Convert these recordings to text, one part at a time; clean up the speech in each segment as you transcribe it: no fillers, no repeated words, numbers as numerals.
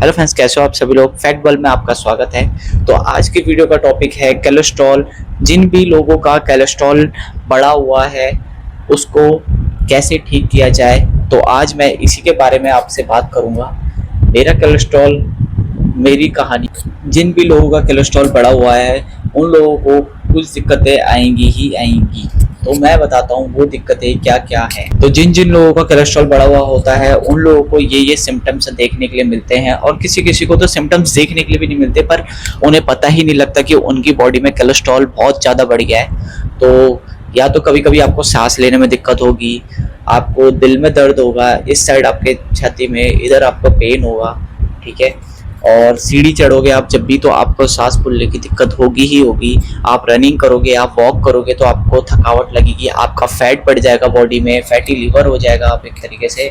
Hello friends, कैसे हो आप सभी लोग। फैक्ट वर्ल्ड में आपका स्वागत है। तो आज की वीडियो का टॉपिक है कोलेस्ट्रॉल। जिन भी लोगों का कोलेस्ट्रॉल बढ़ा हुआ है उसको कैसे ठीक किया जाए, तो आज मैं इसी के बारे में आपसे बात करूंगा। मेरा कोलेस्ट्रॉल, मेरी कहानी। जिन भी लोगों का कोलेस्ट्रॉल बढ़ा हुआ है उन लोगों को कुछ दिक्कतें आएंगी ही आएंगी। तो मैं बताता हूँ वो दिक्कतें क्या क्या है। तो जिन जिन लोगों का कोलेस्ट्रॉल बढ़ा हुआ होता है उन लोगों को ये सिम्टम्स देखने के लिए मिलते हैं, और किसी किसी को तो सिम्टम्स देखने के लिए भी नहीं मिलते, पर उन्हें पता ही नहीं लगता कि उनकी बॉडी में कोलेस्ट्रॉल बहुत ज़्यादा बढ़ गया है। तो या तो कभी कभी आपको सांस लेने में दिक्कत होगी, आपको दिल में दर्द होगा, इस साइड आपके छाती में इधर आपको पेन होगा, ठीक है। और सीढ़ी चढ़ोगे आप जब भी तो आपको सांस फूलने की दिक्कत होगी ही होगी। आप रनिंग करोगे, आप वॉक करोगे तो आपको थकावट लगेगी, आपका फैट बढ़ जाएगा, बॉडी में फैटी लिवर हो जाएगा आप एक तरीके से,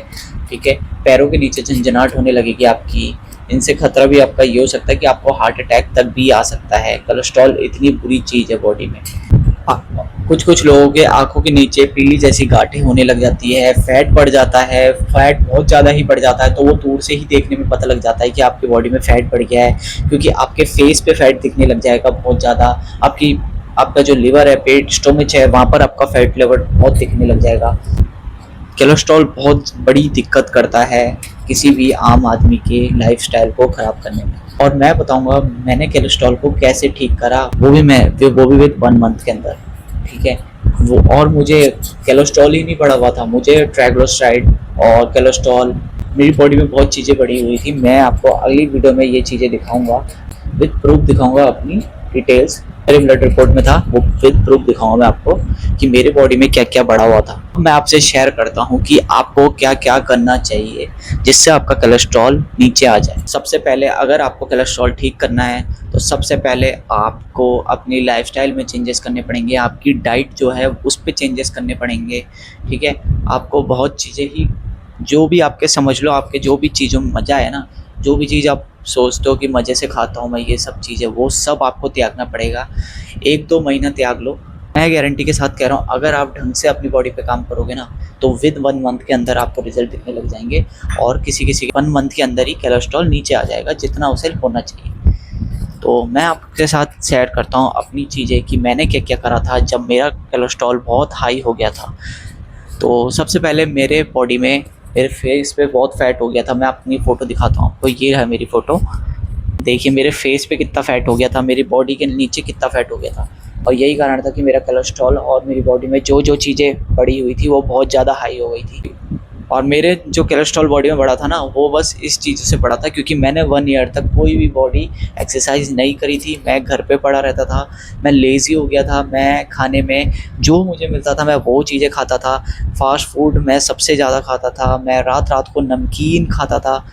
ठीक है। पैरों के नीचे झंझनाहट होने लगेगी आपकी। इनसे खतरा भी आपका ये हो सकता है कि आपको हार्ट अटैक तक भी आ सकता है। कोलेस्ट्रॉल इतनी बुरी चीज़ है बॉडी में। कुछ लोगों के आंखों के नीचे पीली जैसी गांठें होने लग जाती है, फैट बढ़ जाता है, फैट बहुत ज़्यादा ही बढ़ जाता है। तो वो दूर से ही देखने में पता लग जाता है कि आपकी बॉडी में फैट बढ़ गया है, क्योंकि आपके फेस पे फैट दिखने लग जाएगा बहुत ज़्यादा। आपका जो लिवर है, पेट, स्टोमच है, वहाँ पर आपका फैट लेवल बहुत दिखने लग जाएगा। कोलेस्ट्रॉल बहुत बड़ी दिक्कत करता है किसी भी आम आदमी के लाइफस्टाइल को ख़राब करने में। और मैं बताऊंगा मैंने कोलेस्ट्रॉल को कैसे ठीक करा, वो भी विद 1 मंथ के अंदर, ठीक है। और मुझे कोलेस्ट्रॉल ही नहीं बढ़ा हुआ था, मुझे ट्राइग्लिसराइड और कोलेस्ट्रॉल, मेरी बॉडी में बहुत चीज़ें बढ़ी हुई थी। मैं आपको अगली वीडियो में ये चीज़ें दिखाऊंगा, विद प्रूफ दिखाऊंगा। अपनी डिटेल्स मेरे ब्लड रिपोर्ट में था, वो विद प्रूफ दिखाऊंगा मैं आपको कि मेरे बॉडी में क्या क्या बढ़ा हुआ था। मैं आपसे शेयर करता हूँ कि आपको क्या क्या करना चाहिए जिससे आपका कोलेस्ट्रॉल नीचे आ जाए। सबसे पहले अगर आपको कोलेस्ट्रॉल ठीक करना है तो सबसे पहले आपको अपनी लाइफस्टाइल में चेंजेस करने पड़ेंगे। आपकी डाइट जो है उस पर चेंजेस करने पड़ेंगे, ठीक है। आपको बहुत चीज़ें ही, जो भी आपके समझ लो, आपके जो भी चीज़ों में मज़ा है ना, जो भी चीज़ आप सोचते हो कि मज़े से खाता हूँ मैं ये सब चीज़ें, वो सब आपको त्यागना पड़ेगा। 1-2 महीना त्याग लो। मैं गारंटी के साथ कह रहा हूँ, अगर आप ढंग से अपनी बॉडी पे काम करोगे ना तो विद 1 मंथ के अंदर आपको रिजल्ट दिखने लग जाएंगे। और किसी 1 मंथ के अंदर ही कोलेस्ट्रॉल नीचे आ जाएगा जितना उसे होना चाहिए। तो मैं आपके साथ शेयर करता हूँ अपनी चीज़ें कि मैंने क्या क्या करा था जब मेरा कोलेस्ट्रॉल बहुत हाई हो गया था। तो सबसे पहले मेरे बॉडी में, मेरे फेस पे बहुत फैट हो गया था। मैं अपनी फ़ोटो दिखाता हूँ आपको, ये है मेरी फ़ोटो। देखिए मेरे फेस पे कितना फैट हो गया था, मेरी बॉडी के नीचे कितना फैट हो गया था। और यही कारण था कि मेरा कोलेस्ट्रॉल और मेरी बॉडी में जो जो चीज़ें बढ़ी हुई थी वो बहुत ज़्यादा हाई हो गई थी। और मेरे जो कोलेस्ट्रॉल बॉडी में बढ़ा था ना, वो बस इस चीज़ से बढ़ा था क्योंकि मैंने 1 ईयर तक कोई भी बॉडी एक्सरसाइज नहीं करी थी। मैं घर पे पड़ा रहता था, मैं लेज़ी हो गया था। मैं खाने में जो मुझे मिलता था मैं वो चीज़ें खाता था। फास्ट फूड मैं सबसे ज़्यादा खाता था। मैं रात रात को नमकीन खाता था।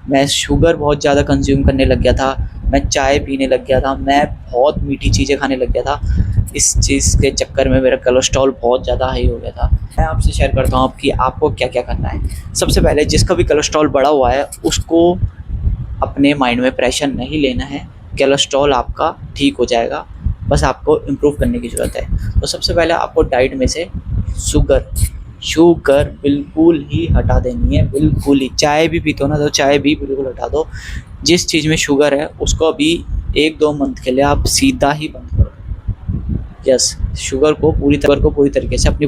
मैं शुगर बहुत ज़्यादा कंज्यूम करने लग गया था। मैं चाय पीने लग गया था। मैं बहुत मीठी चीज़ें खाने लग गया था। इस चीज़ के चक्कर में मेरा कोलेस्ट्रॉल बहुत ज़्यादा हाई हो गया था। मैं आपसे शेयर करता हूँ कि आपको क्या क्या करना है। सबसे पहले जिसका भी कोलेस्ट्रॉल बढ़ा हुआ है उसको अपने माइंड में प्रेशर नहीं लेना है। कोलेस्ट्रॉल आपका ठीक हो जाएगा, बस आपको इम्प्रूव करने की ज़रूरत है। तो सबसे पहले आपको डाइट में से शुगर बिल्कुल ही हटा देनी है, बिल्कुल ही। चाय भी पीते हो ना तो चाय भी बिल्कुल हटा दो। जिस चीज़ में शुगर है उसको अभी 1-2 मंथ के लिए आप सीधा ही बंद करो। यस, शुगर को पूरी तरीके से अपनी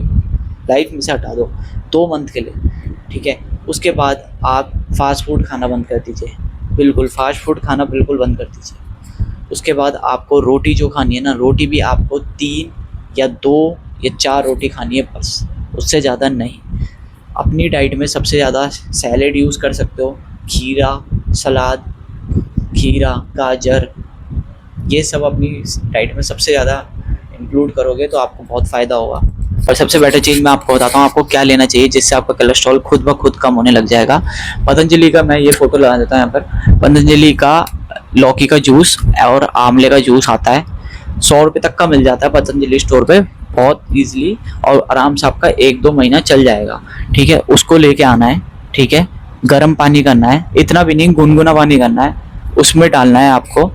लाइफ में से हटा दो 2 मंथ के लिए, ठीक है। उसके बाद आप फास्ट फूड खाना बंद कर दीजिए, बिल्कुल फास्ट फूड खाना बिल्कुल बंद कर दीजिए। उसके बाद आपको रोटी जो खानी है ना, रोटी भी आपको 3 या 2 या 4 रोटी खानी है बस, उससे ज़्यादा नहीं। अपनी डाइट में सबसे ज़्यादा सैलेड यूज़ कर सकते हो, खीरा, सलाद, खीरा, गाजर, ये सब अपनी डाइट में सबसे ज़्यादा इंक्लूड करोगे तो आपको बहुत फ़ायदा होगा। और सबसे बेटर चीज़ मैं आपको बताता हूँ आपको क्या लेना चाहिए जिससे आपका कोलेस्ट्रॉल खुद ब खुद कम होने लग जाएगा। पतंजलि का, मैं ये फ़ोटो लगा देता हूँ यहाँ पर, पतंजलि का लौकी का जूस और आंवले का जूस आता है, 100 रुपये तक का मिल जाता है पतंजलि स्टोर पे, बहुत ईजिली और आराम से आपका 1-2 महीना चल जाएगा, ठीक है। उसको लेके आना है, ठीक है। गर्म पानी करना है, इतना भी नहीं, गुनगुना पानी करना है। उसमें डालना है आपको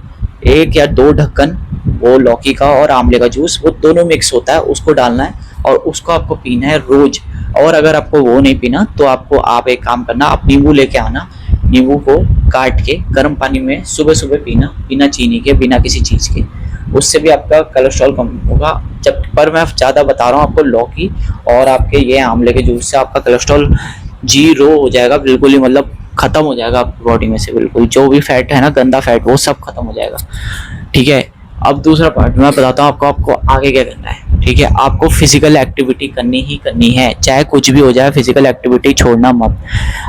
1 या 2 ढक्कन वो लौकी का और आंवले का जूस, वो दोनों मिक्स होता है, उसको डालना है और उसको आपको पीना है रोज़। और अगर आपको वो नहीं पीना तो आप एक काम करना, आप नींबू लेके आना, नींबू को काट के गर्म पानी में सुबह सुबह पीना, बिना चीनी के, बिना किसी चीज़ के। उससे भी आपका कोलेस्ट्रॉल कम होगा। जब पर मैं ज़्यादा बता रहा हूँ आपको, लौकी और आपके ये आंवले के जूस से आपका कोलेस्ट्रॉल 0 हो जाएगा, बिल्कुल ही मतलब ख़त्म हो जाएगा आपकी बॉडी में से। बिल्कुल जो भी फैट है ना, गंदा फैट, वो सब खत्म हो जाएगा। ठीक है, अब दूसरा पार्ट मैं बताता हूँ आपको आगे क्या करना है। ठीक है, आपको फिजिकल एक्टिविटी करनी ही करनी है, चाहे कुछ भी हो जाए, फिजिकल एक्टिविटी छोड़ना मत।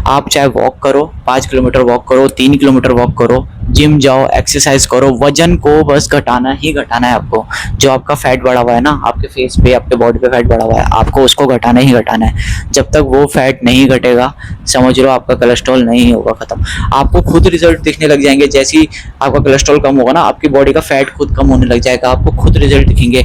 आप चाहे वॉक करो, 5 किलोमीटर वॉक करो, 3 किलोमीटर वॉक करो, जिम जाओ, एक्सरसाइज करो, वजन को बस घटाना ही घटाना है आपको। जो आपका फैट बढ़ा हुआ है ना, आपके फेस पे, आपके बॉडी पे फैट बढ़ा हुआ है, आपको उसको घटाना ही घटाना है। जब तक वो फैट नहीं घटेगा, समझ लो आपका कोलेस्ट्रॉल नहीं होगा खत्म। आपको खुद रिजल्ट दिखने लग जाएंगे। जैसे ही आपका कोलेस्ट्रॉल कम होगा ना, आपकी बॉडी का फैट खुद कम होने लग जाएगा, आपको खुद रिजल्ट दिखेंगे।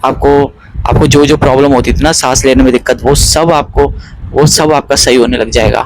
आपको जो जो प्रॉब्लम होती थी ना, सांस लेने में दिक्कत, वो सब आपका सही होने लग जाएगा।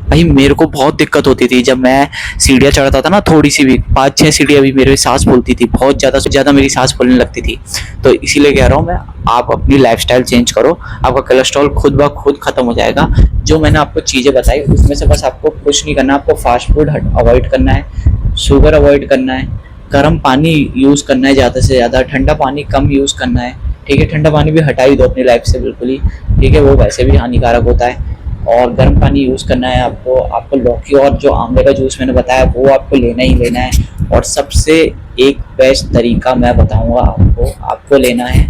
भाई मेरे को बहुत दिक्कत होती थी जब मैं सीढ़ियाँ चढ़ता था ना, थोड़ी सी भी, 5-6 सीढ़ियाँ भी मेरी सांस फूलती थी, बहुत ज़्यादा से ज़्यादा मेरी सांस फूलने लगती थी। तो इसीलिए कह रहा हूँ मैं, आप अपनी लाइफस्टाइल चेंज करो, आपका कोलेस्ट्रॉल खुद ब खुद खत्म हो जाएगा। जो मैंने आपको चीज़ें बताई उसमें से बस आपको कुछ नहीं करना, आपको फास्ट फूड अवॉइड करना है, शुगर अवॉइड करना है, गर्म पानी यूज़ करना है ज़्यादा से ज़्यादा, ठंडा पानी कम यूज़ करना है। ठीक है, ठंडा पानी भी हटा ही दो अपनी लाइफ से बिल्कुल ही। ठीक है, वो वैसे भी हानिकारक होता है। और गर्म पानी यूज़ करना है आपको लौकी और जो आंवले का जूस मैंने बताया वो आपको लेना ही लेना है। और सबसे एक बेस्ट तरीका मैं बताऊंगा आपको लेना है,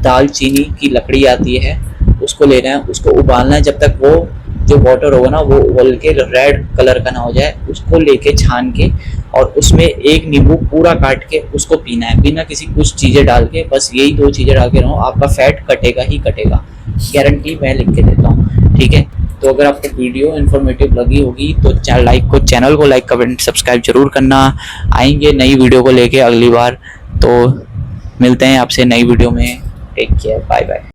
दालचीनी की लकड़ी आती है, उसको लेना है, उसको उबालना है जब तक वो जो वाटर होगा ना वो उबल के रेड कलर का ना हो जाए। उसको लेके छान के और उसमें एक नींबू पूरा काट के उसको पीना है, बिना किसी कुछ चीज़ें डाल के। बस यही 2 चीज़ें डाल के रहो, आपका फैट कटेगा ही कटेगा, गारंटी मैं लिख के देता हूँ। ठीक है, तो अगर आपको वीडियो इन्फॉर्मेटिव लगी होगी तो चैनल को लाइक, कमेंट, सब्सक्राइब जरूर करना। आएंगे नई वीडियो को लेके अगली बार, तो मिलते हैं आपसे नई वीडियो में। Take care, bye bye.